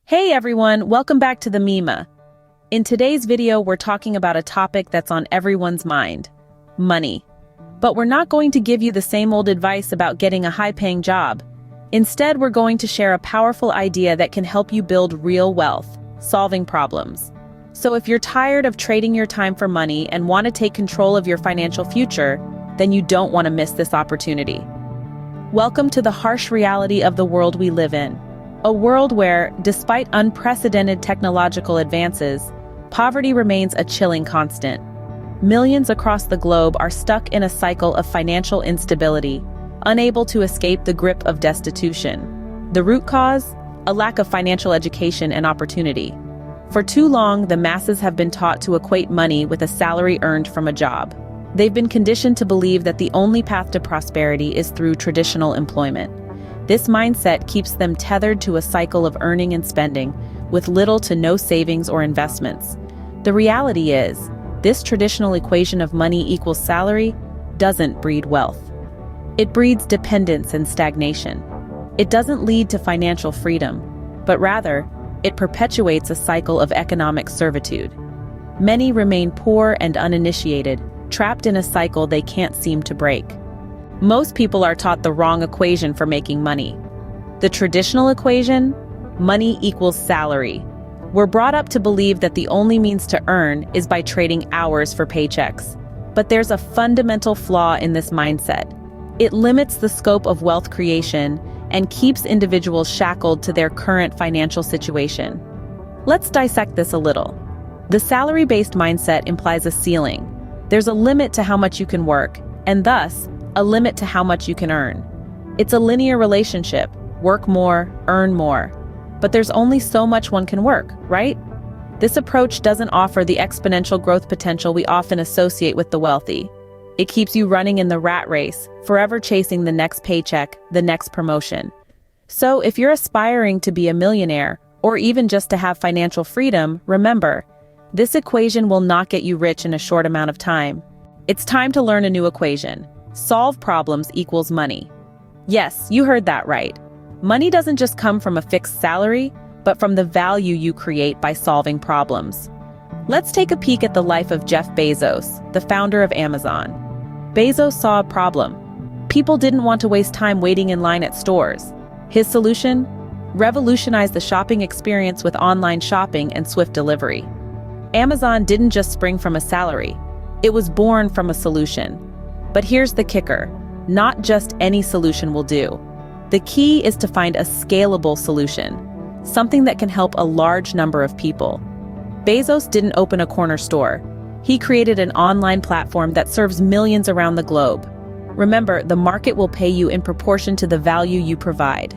Hey everyone, welcome back to the Mima. In today's video, we're talking about a topic that's on everyone's mind: money. But we're not going to give you the same old advice about getting a high-paying job. Instead, we're going to share a powerful idea that can help you build real wealth, solving problems. So if you're tired of trading your time for money and want to take control of your financial future, then you don't want to miss this opportunity. Welcome to the harsh reality of the world we live in. A world where, despite unprecedented technological advances, poverty remains a chilling constant. Millions across the globe are stuck in a cycle of financial instability, unable to escape the grip of destitution. The root cause? A lack of financial education and opportunity. For too long, the masses have been taught to equate money with a salary earned from a job. They've been conditioned to believe that the only path to prosperity is through traditional employment. This mindset keeps them tethered to a cycle of earning and spending, with little to no savings or investments. The reality is, this traditional equation of money equals salary doesn't breed wealth. It breeds dependence and stagnation. It doesn't lead to financial freedom, but rather, it perpetuates a cycle of economic servitude. Many remain poor and uninitiated, trapped in a cycle they can't seem to break. Most people are taught the wrong equation for making money. The traditional equation? Money equals salary. We're brought up to believe that the only means to earn is by trading hours for paychecks. But there's a fundamental flaw in this mindset. It limits the scope of wealth creation and keeps individuals shackled to their current financial situation. Let's dissect this a little. The salary-based mindset implies a ceiling. There's a limit to how much you can work, and thus, a limit to how much you can earn. It's a linear relationship: work more, earn more. But there's only so much one can work, right? This approach doesn't offer the exponential growth potential we often associate with the wealthy. It keeps you running in the rat race, forever chasing the next paycheck, the next promotion. So if you're aspiring to be a millionaire, or even just to have financial freedom, remember, this equation will not get you rich in a short amount of time. It's time to learn a new equation. Solve problems equals money. Yes, you heard that right. Money doesn't just come from a fixed salary, but from the value you create by solving problems. Let's take a peek at the life of Jeff Bezos, the founder of Amazon. Bezos saw a problem. People didn't want to waste time waiting in line at stores. His solution? Revolutionize the shopping experience with online shopping and swift delivery. Amazon didn't just spring from a salary. It was born from a solution. But here's the kicker: not just any solution will do. The key is to find a scalable solution, something that can help a large number of people. Bezos didn't open a corner store. He created an online platform that serves millions around the globe. Remember, the market will pay you in proportion to the value you provide.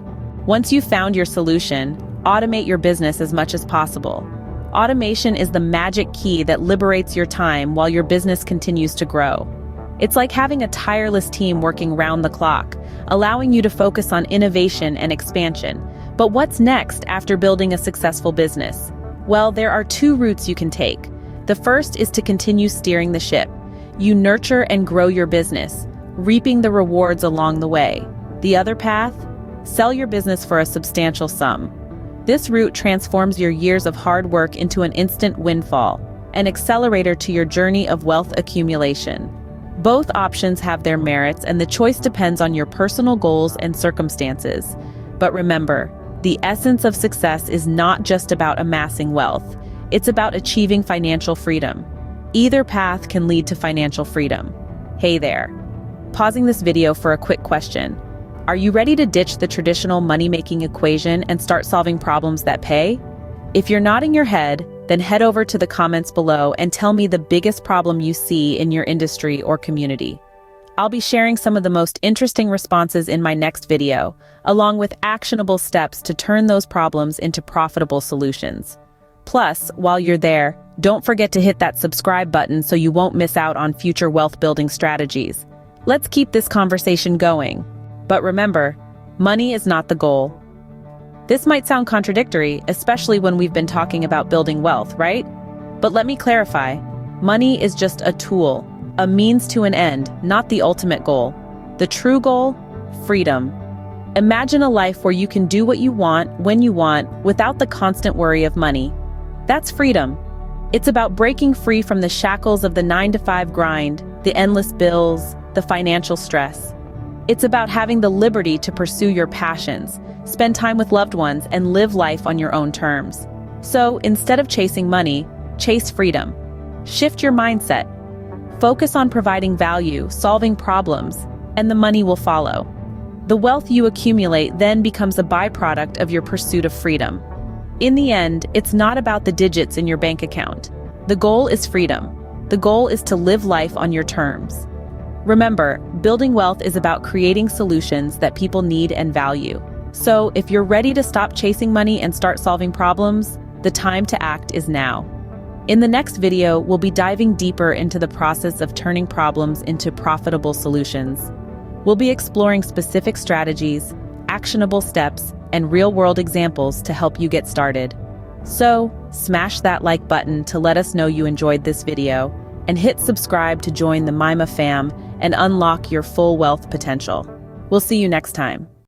Once you've found your solution, automate your business as much as possible. Automation is the magic key that liberates your time while your business continues to grow. It's like having a tireless team working round the clock, allowing you to focus on innovation and expansion. But what's next after building a successful business? Well, there are two routes you can take. The first is to continue steering the ship. You nurture and grow your business, reaping the rewards along the way. The other path? Sell your business for a substantial sum. This route transforms your years of hard work into an instant windfall, an accelerator to your journey of wealth accumulation. Both options have their merits, and the choice depends on your personal goals and circumstances. But remember, the essence of success is not just about amassing wealth. It's about achieving financial freedom. Either path can lead to financial freedom. Hey there. Pausing this video for a quick question. Are you ready to ditch the traditional money-making equation and start solving problems that pay? If you're nodding your head, then head over to the comments below and tell me the biggest problem you see in your industry or community. I'll be sharing some of the most interesting responses in my next video, along with actionable steps to turn those problems into profitable solutions. Plus, while you're there, don't forget to hit that subscribe button so you won't miss out on future wealth-building strategies. Let's keep this conversation going. But remember, money is not the goal. This might sound contradictory, especially when we've been talking about building wealth, right? But let me clarify. Money is just a tool, a means to an end, not the ultimate goal. The true goal? Freedom. Imagine a life where you can do what you want, when you want, without the constant worry of money. That's freedom. It's about breaking free from the shackles of the 9-to-5 grind, the endless bills, the financial stress. It's about having the liberty to pursue your passions, spend time with loved ones, and live life on your own terms. So, instead of chasing money, chase freedom. Shift your mindset. Focus on providing value, solving problems, and the money will follow. The wealth you accumulate then becomes a byproduct of your pursuit of freedom. In the end, it's not about the digits in your bank account. The goal is freedom. The goal is to live life on your terms. Remember, building wealth is about creating solutions that people need and value. So, if you're ready to stop chasing money and start solving problems, the time to act is now. In the next video, we'll be diving deeper into the process of turning problems into profitable solutions. We'll be exploring specific strategies, actionable steps, and real-world examples to help you get started. So, smash that like button to let us know you enjoyed this video, and hit subscribe to join the Mima fam and unlock your full wealth potential. We'll see you next time.